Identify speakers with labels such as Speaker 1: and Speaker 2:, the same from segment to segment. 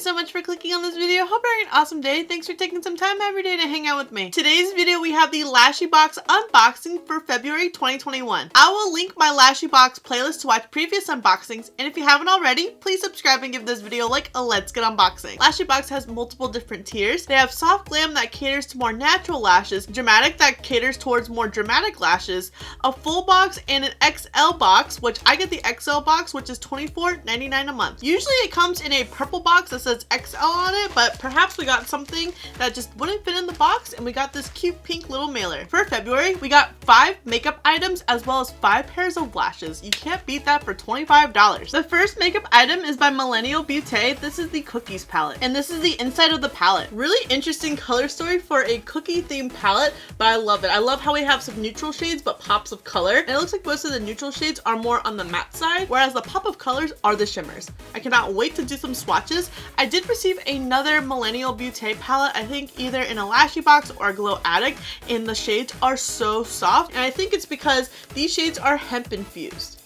Speaker 1: so much for clicking on this video. Hope you're having an awesome day. Thanks for taking some time every day to hang out with me. Today's video, we have the LASHYBOX unboxing for February 2021. I will link my LASHYBOX playlist to watch previous unboxings, and if you haven't already, please subscribe and give this video like a let's get unboxing. LASHYBOX has multiple different tiers. They have soft glam that caters to more natural lashes, dramatic that caters towards more dramatic lashes, a full box, and an XL box, which I get the XL box, which is $24.99 a month. Usually it comes in a purple box that says XL on it, but perhaps we got something that just wouldn't fit in the box, and we got this cute pink little mailer. For February, we got 5 makeup items as well as 5 pairs of lashes. You can't beat that for $25. The first makeup item is by Millennial Beauty. This is the Cookies palette, and this is the inside of the palette. Really interesting color story for a cookie themed palette, but I love it. I love how we have some neutral shades but pops of color, and it looks like most of the neutral shades are more on the matte side, whereas the pop of colors are the shimmers. I cannot wait to do some swatches. I did receive another Millennial Beauty palette, I think either in a LASHYBOX or a Glow Addict, and the shades are so soft, and I think it's because these shades are hemp infused.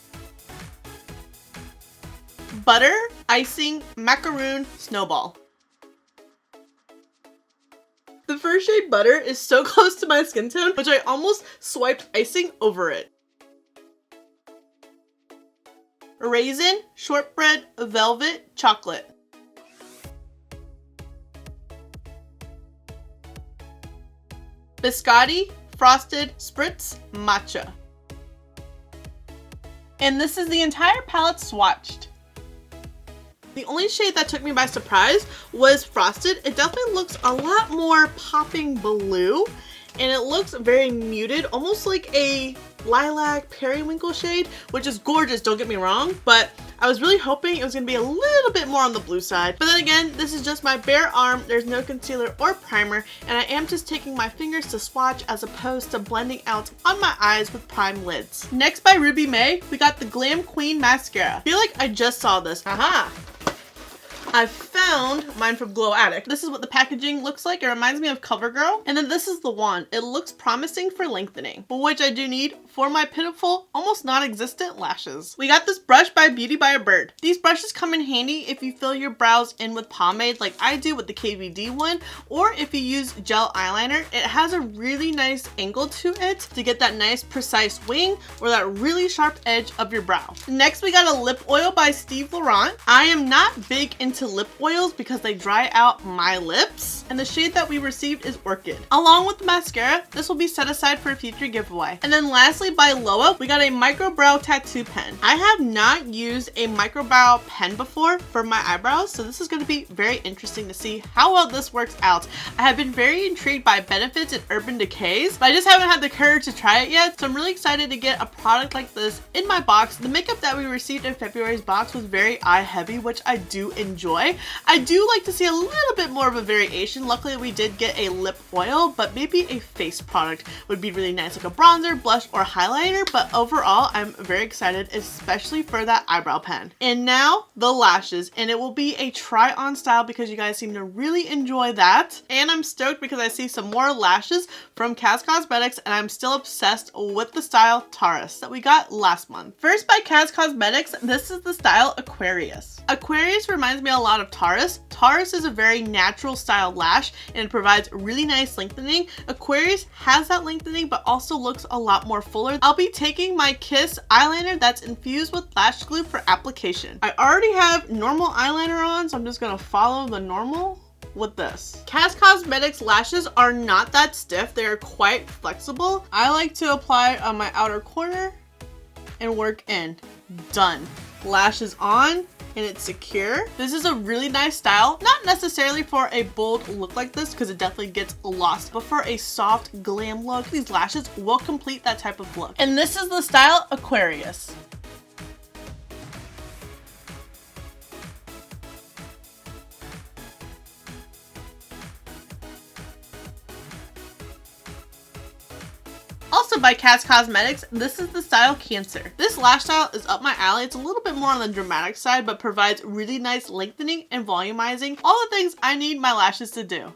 Speaker 1: Butter, Icing, Macaroon, Snowball. The first shade, Butter, is so close to my skin tone, which I almost swiped Icing over it. Raisin, Shortbread, Velvet, Chocolate. Biscotti, Frosted, Spritz, Matcha. And this is the entire palette swatched. The only shade that took me by surprise was Frosted. It definitely looks a lot more popping blue, and it looks very muted, almost like a lilac periwinkle shade, which is gorgeous, don't get me wrong, but I was really hoping it was going to be a little bit more on the blue side. But then again, this is just my bare arm, there's no concealer or primer, and I am just taking my fingers to swatch as opposed to blending out on my eyes with prime lids. Next, by Ruby May, we got the Glam Queen Mascara. I feel like I just saw this. Haha! I found mine from Glow Addict. This is what the packaging looks like. It reminds me of CoverGirl. And then this is the wand. It looks promising for lengthening, which I do need for my pitiful, almost non-existent lashes. We got this brush by Beauty by a Bird. These brushes come in handy if you fill your brows in with pomade like I do with the KVD one, or if you use gel eyeliner. It has a really nice angle to it to get that nice precise wing or that really sharp edge of your brow. Next, we got a lip oil by Steve Laurent. I am not big into lip oils because they dry out my lips, and the shade that we received is Orchid. Along with the mascara, this will be set aside for a future giveaway. And then lastly, by Loa, we got a micro brow tattoo pen. I have not used a micro brow pen before for my eyebrows, so this is going to be very interesting to see how well this works out. I have been very intrigued by Benefits and Urban Decays, but I just haven't had the courage to try it yet, so I'm really excited to get a product like this in my box. The makeup that we received in February's box was very eye heavy, which I do enjoy. I do like to see a little bit more of a variation. Luckily, we did get a lip oil, but maybe a face product would be really nice, like a bronzer, blush, or highlighter. But overall, I'm very excited, especially for that eyebrow pen. And now the lashes, and it will be a try on style because you guys seem to really enjoy that. And I'm stoked because I see some more lashes from Kaz Cosmetics, and I'm still obsessed with the style Taurus that we got last month. First, by Kaz Cosmetics, this is the style Aquarius. Aquarius reminds me a lot of Taurus. Taurus is a very natural style lash, and it provides really nice lengthening. Aquarius has that lengthening but also looks a lot more fuller. I'll be taking my Kiss eyeliner that's infused with lash glue for application. I already have normal eyeliner on, so I'm just gonna follow the normal with this. Kaz Cosmetics lashes are not that stiff. They are quite flexible. I like to apply on my outer corner and work in. Done. Lashes on, and it's secure. This is a really nice style, not necessarily for a bold look like this because it definitely gets lost, but for a soft glam look, these lashes will complete that type of look. And this is the style Aquarius. Also by Kaz Cosmetics, this is the style Cancer. This lash style is up my alley. It's a little bit more on the dramatic side, but provides really nice lengthening and volumizing, all the things I need my lashes to do.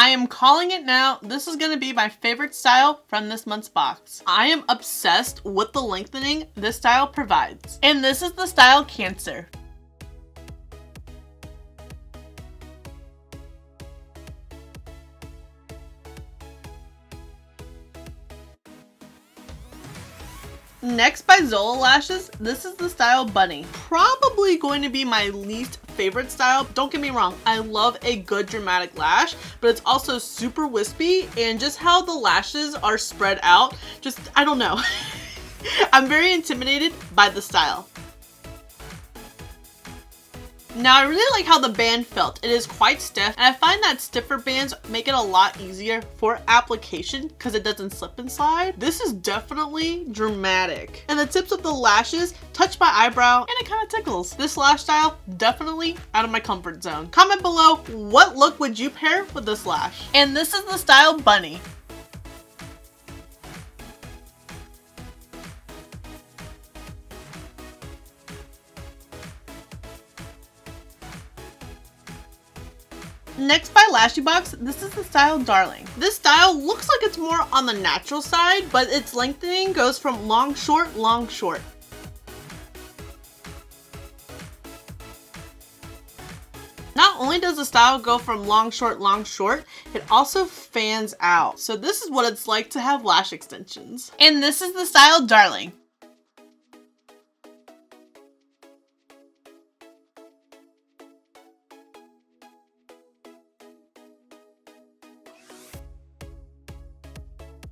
Speaker 1: I am calling it now. This is going to be my favorite style from this month's box. I am obsessed with the lengthening this style provides. And this is the style Cancer. Next by Zola Lashes, this is the style Bunny. Probably going to be my least favorite style. Don't get me wrong, I love a good dramatic lash, but it's also super wispy, and just how the lashes are spread out, just, I don't know. I'm very intimidated by the style. Now I really like how the band felt. It is quite stiff, and I find that stiffer bands make it a lot easier for application because it doesn't slip and slide. This is definitely dramatic. And the tips of the lashes touch my eyebrow and it kind of tickles. This lash style, definitely out of my comfort zone. Comment below, what look would you pair with this lash? And this is the style Bunny. Next by LASHYBOX, this is the style Darling. This style looks like it's more on the natural side, but its lengthening goes from long, short, long, short. Not only does the style go from long, short, it also fans out. So this is what it's like to have lash extensions. And this is the style Darling.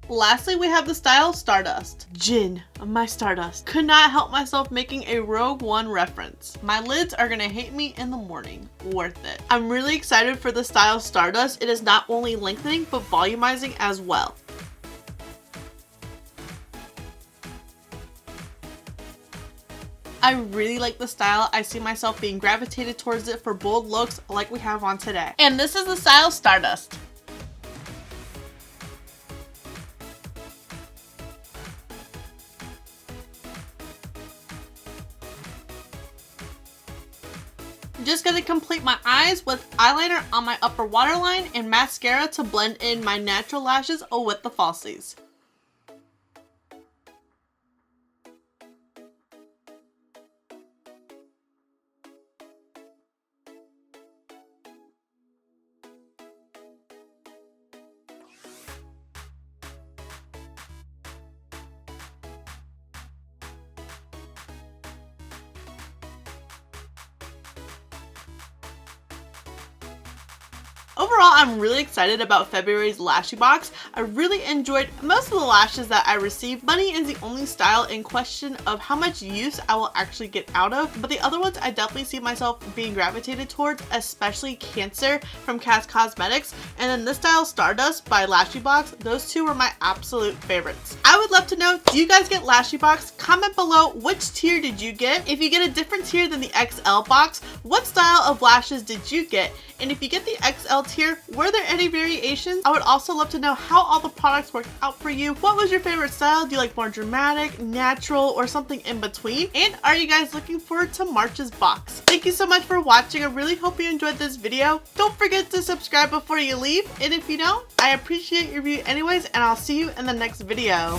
Speaker 1: Lastly, we have the style Stardust. Jin, my Stardust. Could not help myself making a Rogue One reference. My lids are gonna hate me in the morning. Worth it. I'm really excited for the style Stardust. It is not only lengthening, but volumizing as well. I really like the style. I see myself being gravitated towards it for bold looks like we have on today. And this is the style Stardust. Just gonna complete my eyes with eyeliner on my upper waterline and mascara to blend in my natural lashes with the falsies. Overall, I'm really excited about February's LASHYBOX. I really enjoyed most of the lashes that I received. Bunny is the only style in question of how much use I will actually get out of, but the other ones I definitely see myself being gravitated towards, especially Cancer from Cass Cosmetics, and then this style Stardust by LASHYBOX. Those two were my absolute favorites. I would love to know, do you guys get LASHYBOX? Comment below, which tier did you get? If you get a different tier than the XL box, what style of lashes did you get? And if you get the XL tier, were there any variations? I would also love to know how all the products worked out for you. What was your favorite style? Do you like more dramatic, natural, or something in between? And are you guys looking forward to March's box? Thank you so much for watching. I really hope you enjoyed this video. Don't forget to subscribe before you leave. And if you don't, I appreciate your view anyways, and I'll see you in the next video.